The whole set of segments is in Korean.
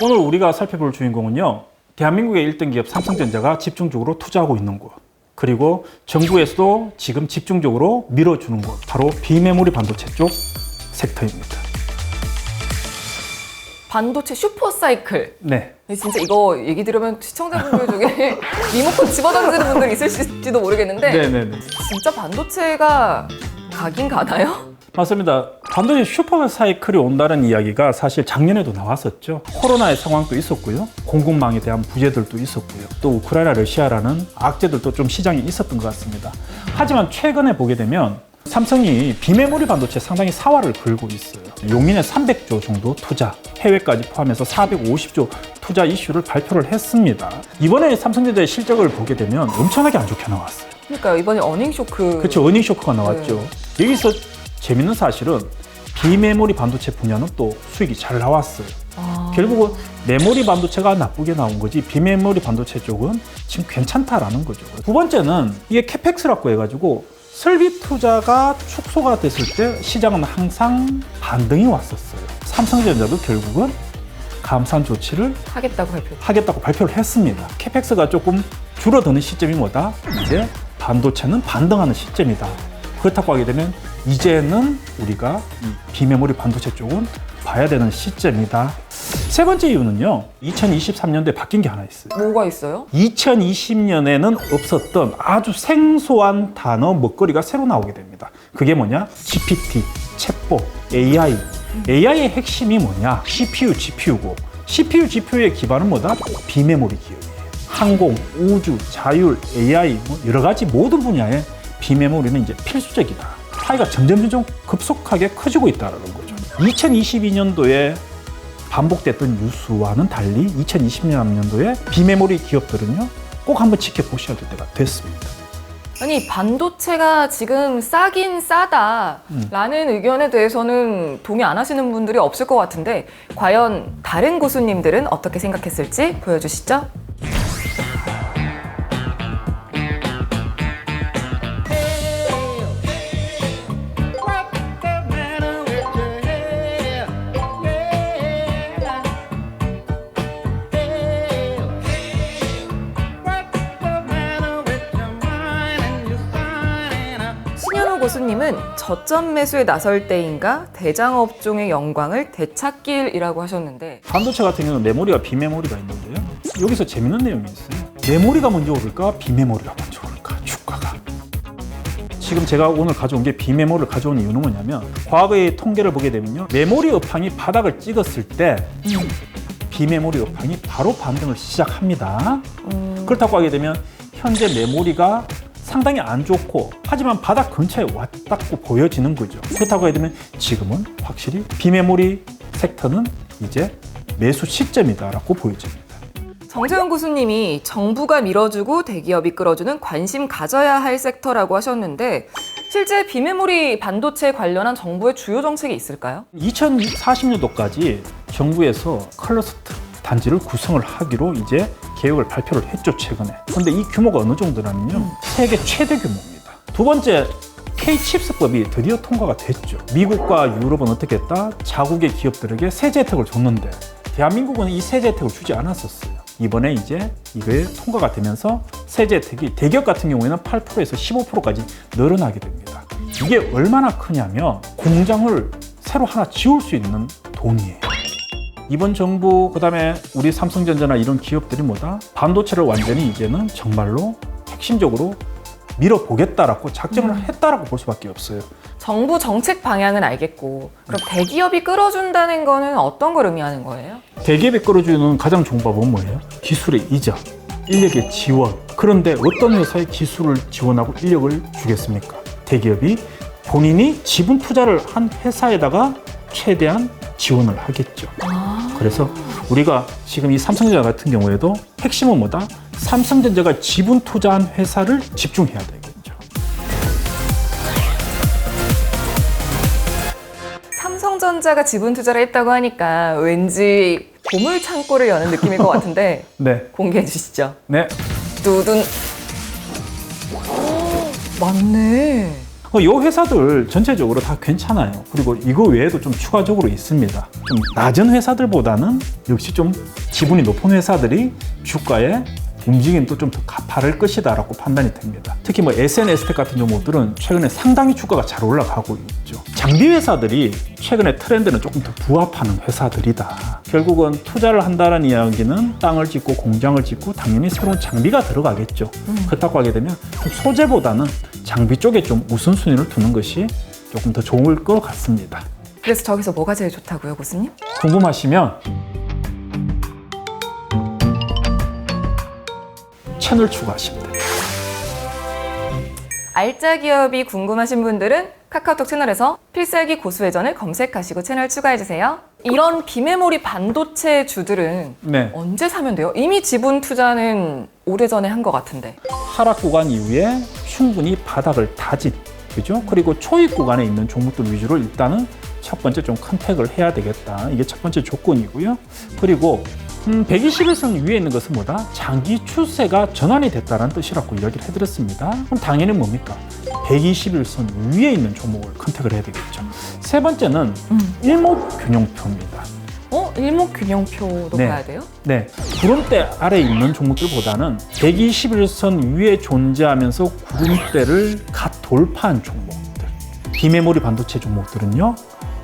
오늘 우리가 살펴볼 주인공은요, 대한민국의 1등 기업 삼성전자가 집중적으로 투자하고 있는 곳, 그리고 정부에서도 지금 집중적으로 밀어주는 곳, 바로 비메모리 반도체 쪽 섹터입니다. 반도체 슈퍼사이클. 네. 진짜 이거 얘기 들으면 시청자분들 중에 리모컨 집어던지는 분들 있을지도 모르겠는데 네네네. 진짜 반도체가 가긴 가나요? 맞습니다. 반도체 슈퍼 사이클이 온다는 이야기가 사실 작년에도 나왔었죠. 코로나의 상황도 있었고요. 공급망에 대한 부재들도 있었고요. 또 우크라이나, 러시아라는 악재들도 좀 시장에 있었던 것 같습니다. 하지만 최근에 보게 되면 삼성이 비메모리 반도체 상당히 사활을 걸고 있어요. 용인에 300조 정도 투자, 해외까지 포함해서 450조 투자 이슈를 발표를 했습니다. 이번에 삼성전자의 실적을 보게 되면 엄청나게 안 좋게 나왔어요. 그러니까 이번에 어닝 쇼크. 그렇죠. 어닝 쇼크가 나왔죠. 네. 여기서 재밌는 사실은 비메모리 반도체 분야는 또 수익이 잘 나왔어요. 결국은 메모리 반도체가 나쁘게 나온 거지 비메모리 반도체 쪽은 지금 괜찮다라는 거죠. 두 번째는 이게 캐펙스라고 해가지고 설비 투자가 축소가 됐을 때 시장은 항상 반등이 왔었어요. 삼성전자도 결국은 감산 조치를 하겠다고 발표를 했습니다. 캐펙스가 조금 줄어드는 시점이 뭐다? 이제 반도체는 반등하는 시점이다. 그렇다고 하게 되면 이제는 우리가 이 비메모리 반도체 쪽은 봐야 되는 시점이다. 세 번째 이유는요, 2023년도에 바뀐 게 하나 있어요. 뭐가 있어요? 2020년에는 없었던 아주 생소한 단어, 먹거리가 새로 나오게 됩니다. 그게 뭐냐? GPT, 챗봇, AI. AI의 핵심이 뭐냐? CPU, GPU고, CPU, GPU의 기반은 뭐다? 비메모리 기업이에요. 항공, 우주, 자율, AI, 뭐 여러 가지 모든 분야에 비메모리는 이제 필수적이다. 파이가 점점 급속하게 커지고 있다는 거죠. 2022년도에 반복됐던 뉴스와는 달리 2020년도에 비메모리 기업들은요, 꼭 한번 지켜보셔야 될 때가 됐습니다. 아니, 반도체가 지금 싸긴 싸다라는 의견에 대해서는 동의 안 하시는 분들이 없을 것 같은데 과연 다른 고수님들은 어떻게 생각했을지 보여주시죠. 고수님은 저점 매수에 나설 때인가 대장업종의 영광을 되찾길이라고 하셨는데, 반도체 같은 경우는 메모리와 비메모리가 있는데요. 여기서 재밌는 내용이 있어요. 메모리가 먼저 오를까 비메모리가 먼저 오를까, 주가가. 지금 제가 오늘 가져온 게 비메모리를 가져온 이유는 뭐냐면, 과거의 통계를 보게 되면요, 메모리 업황이 바닥을 찍었을 때 비메모리 업황이 바로 반등을 시작합니다. 그렇다고 하게 되면 현재 메모리가 상당히 안 좋고, 하지만 바닥 근처에 왔다고 보여지는 거죠. 그렇다고 해야 되면 지금은 확실히 비메모리 섹터는 이제 매수 시점이다라고 보여집니다. 정재훈 교수님이 정부가 밀어주고 대기업이 끌어주는 관심 가져야 할 섹터라고 하셨는데, 실제 비메모리 반도체 관련한 정부의 주요 정책이 있을까요? 2040년도까지 정부에서 클러스터 단지를 구성을 하기로 이제 계획을 발표를 했죠, 최근에. 그런데 이 규모가 어느 정도냐면요, 세계 최대 규모입니다. 두 번째, K-칩스법이 드디어 통과가 됐죠. 미국과 유럽은 어떻게 했다? 자국의 기업들에게 세제 혜택을 줬는데 대한민국은 이 세제 혜택을 주지 않았었어요. 이번에 이제 이게 통과가 되면서 세제 혜택이 대기업 같은 경우에는 8%에서 15%까지 늘어나게 됩니다. 이게 얼마나 크냐면 공장을 새로 하나 지을 수 있는 돈이에요. 이번 정부, 그다음에 우리 삼성전자나 이런 기업들이 뭐다? 반도체를 완전히 이제는 정말로 핵심적으로 밀어보겠다라고 작정을 했다라고 볼 수밖에 없어요. 정부 정책 방향은 알겠고, 그럼 대기업이 끌어준다는 거는 어떤 걸 의미하는 거예요? 대기업이 끌어주는 가장 좋은 방법은 뭐예요? 기술의 이자, 인력의 지원. 그런데 어떤 회사에 기술을 지원하고 인력을 주겠습니까? 대기업이 본인이 지분 투자를 한 회사에다가 최대한 지원을 하겠죠. 그래서 우리가 지금 이 삼성전자 같은 경우에도 핵심은 뭐다? 삼성전자가 지분 투자한 회사를 집중해야 되겠죠. 삼성전자가 지분 투자를 했다고 하니까 왠지 보물 창고를 여는 느낌일 것 같은데 네. 공개해 주시죠. 네. 두둔. 맞네. 이 회사들 전체적으로 다 괜찮아요. 그리고 이거 외에도 좀 추가적으로 있습니다. 좀 낮은 회사들보다는 역시 좀 지분이 높은 회사들이 주가에 움직임이 또 좀 더 가파를 것이다라고 판단이 됩니다. 특히 뭐 SNS텍 같은 종목들은 최근에 상당히 주가가 잘 올라가고 있죠. 장비 회사들이 최근에 트렌드는 조금 더 부합하는 회사들이다. 결국은 투자를 한다는 이야기는 땅을 짓고 공장을 짓고 당연히 새로운 장비가 들어가겠죠. 그렇다고 하게 되면 좀 소재보다는 장비 쪽에 좀 우선순위를 두는 것이 조금 더 좋을 것 같습니다. 그래서 저기서 뭐가 제일 좋다고요, 교수님? 궁금하시면 채널 추가하시면 됩니다. 알짜 기업이 궁금하신 분들은 카카오톡 채널에서 필살기 고수회전을 검색하시고 채널 추가해주세요. 이런 비메모리 반도체 주들은 네. 언제 사면 돼요? 이미 지분 투자는 오래전에 한 것 같은데. 하락 구간 이후에 충분히 바닥을 다진, 그죠? 그리고 초입 구간에 있는 종목들 위주로 일단은 첫 번째 좀 컨택을 해야 되겠다. 이게 첫 번째 조건이고요. 그리고 121선 위에 있는 것은 뭐다? 장기 추세가 전환이 됐다는 뜻이라고 이야기를 해드렸습니다. 그럼 당연히 뭡니까? 121선 위에 있는 종목을 컨택을 해야 되겠죠. 세 번째는 일목균형표입니다. 일목균형표도 네. 봐야 돼요? 네, 구름대 아래에 있는 종목들보다는 121선 위에 존재하면서 구름대를 갓 돌파한 종목들, 비메모리 반도체 종목들은요,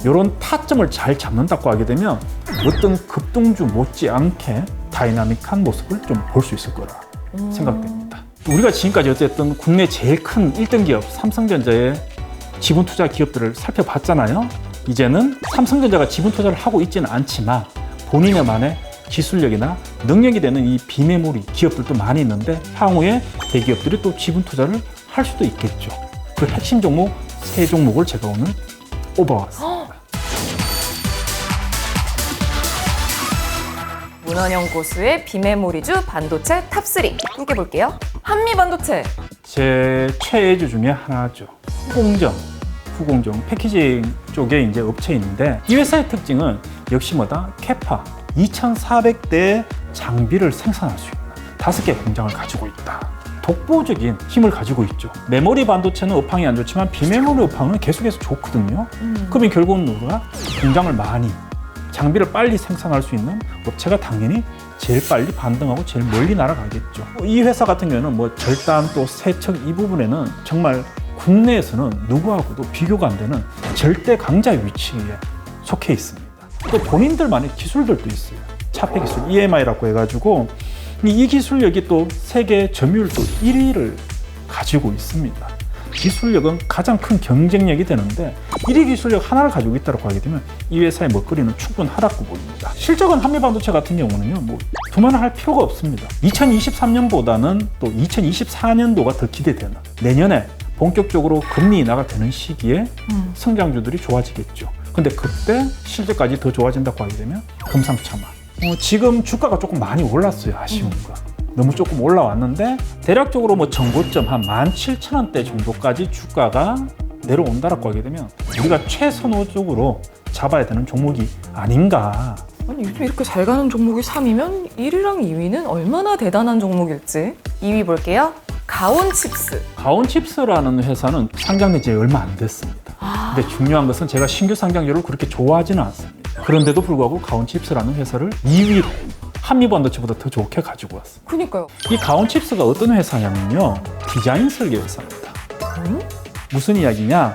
이런 타점을 잘 잡는다고 하게 되면 어떤 급등주 못지않게 다이나믹한 모습을 좀 볼 수 있을 거라 생각됩니다. 우리가 지금까지 어쨌든 국내 제일 큰 1등 기업 삼성전자의 지분 투자 기업들을 살펴봤잖아요. 이제는 삼성전자가 지분 투자를 하고 있지는 않지만 본인만의 기술력이나 능력이 되는 이 비메모리 기업들도 많이 있는데 향후에 대기업들이 또 지분 투자를 할 수도 있겠죠. 그 핵심 종목 세 종목을 제가 오늘 뽑아왔습니다. 문원영 고수의 비메모리주 반도체 탑3 함께 볼게요. 한미반도체. 제 최애주 중에 하나죠. 후공정 패키징 쪽에 이제 업체인데 이 회사의 특징은 역시 뭐다? 캐파 2,400대의 장비를 생산할 수 있는 5개 공장을 가지고 있다. 독보적인 힘을 가지고 있죠. 메모리 반도체는 업황이 안 좋지만 비메모리 업황은 계속해서 좋거든요. 그러면 결국은 누가 공장을 많이 장비를 빨리 생산할 수 있는 업체가 당연히 제일 빨리 반등하고 제일 멀리 날아가겠죠. 이 회사 같은 경우는 뭐 절단 또 세척 이 부분에는 정말 국내에서는 누구하고도 비교가 안 되는 절대 강자 위치에 속해 있습니다. 또 본인들만의 기술들도 있어요. 차폐 기술 EMI라고 해가지고 이 기술력이 또 세계 점유율 또 1위를 가지고 있습니다. 기술력은 가장 큰 경쟁력이 되는데 1위 기술력 하나를 가지고 있다고 하게 되면 이 회사의 먹거리는 충분하다고 보입니다. 실적은 한미반도체 같은 경우는요, 뭐 두말할 필요가 없습니다. 2023년보다는 또 2024년도가 더 기대되는 내년에 본격적으로 금리 인하가 되는 시기에 성장주들이 좋아지겠죠. 근데 그때 실적까지 더 좋아진다고 하게 되면 금상첨화. 지금 주가가 조금 많이 올랐어요. 아쉬운 거. 너무 조금 올라왔는데 대략적으로 뭐 정고점 한 17,000원대 정도까지 주가가 내려온다라고 하게 되면 우리가 최선호적으로 잡아야 되는 종목이 아닌가. 아니 요즘 이렇게 잘 가는 종목이 3위면 1위랑 2위는 얼마나 대단한 종목일지. 2위 볼게요. 가온칩스. 가온칩스라는 회사는 상장된 지 얼마 안 됐습니다. 근데 중요한 것은 제가 신규 상장률을 그렇게 좋아하지는 않습니다. 그런데도 불구하고 가온칩스라는 회사를 2위로 한미반도체보다 더 좋게 가지고 왔습니다. 그러니까요. 이 가온칩스가 어떤 회사냐면요, 디자인 설계 회사입니다. 무슨 이야기냐?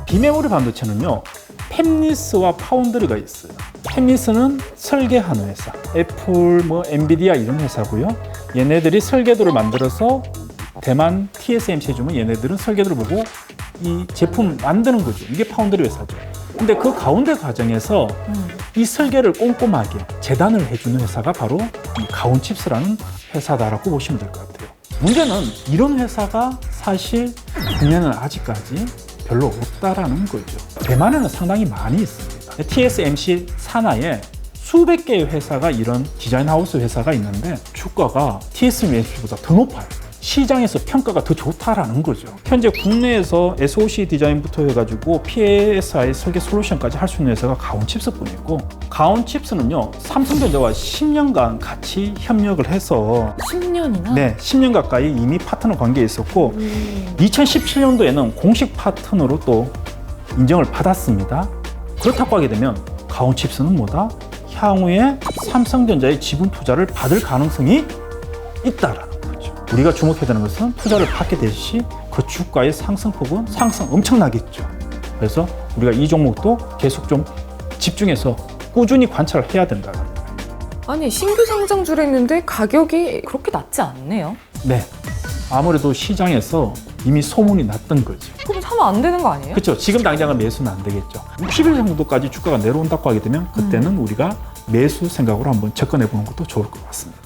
비메모리 반도체는요, 팹리스와 파운드리가 있어요. 팹리스는 설계하는 회사, 애플, 뭐 엔비디아 이런 회사고요. 얘네들이 설계도를 만들어서 대만 TSMC에 주면 얘네들은 설계도를 보고 이 제품 만드는 거죠. 이게 파운드리 회사죠. 근데 그 가운데 과정에서 이 설계를 꼼꼼하게 재단을 해주는 회사가 바로 이 가온칩스라는 회사다라고 보시면 될 것 같아요. 문제는 이런 회사가 사실 국내는 아직까지 별로 없다라는 거죠. 대만에는 상당히 많이 있습니다. TSMC 산하에 수백 개의 회사가 이런 디자인 하우스 회사가 있는데 주가가 TSMC보다 더 높아요. 시장에서 평가가 더 좋다라는 거죠. 현재 국내에서 SoC 디자인부터 해가지고 PSI 설계 솔루션까지 할 수 있는 회사가 가온칩스뿐이고, 가온칩스는요 삼성전자와 10년간 같이 협력을 해서 10년이나? 네, 10년 가까이 이미 파트너 관계에 있었고 2017년도에는 공식 파트너로 또 인정을 받았습니다. 그렇다고 하게 되면 가온칩스는 뭐다? 향후에 삼성전자의 지분 투자를 받을 가능성이 있다라는 거죠. 우리가 주목해야 되는 것은 투자를 받게 되시 그 주가의 상승폭은 상승 엄청나겠죠. 그래서 우리가 이 종목도 계속 좀 집중해서 꾸준히 관찰을 해야 된다는 거예요. 아니 신규 상장주랬는데 가격이 그렇게 낮지 않네요. 네, 아무래도 시장에서 이미 소문이 났던 거죠. 그럼 사면 안 되는 거 아니에요? 그렇죠. 지금 당장은 매수는 안 되겠죠. 60일 정도까지 주가가 내려온다고 하게 되면 그때는 우리가 매수 생각으로 한번 접근해 보는 것도 좋을 것 같습니다.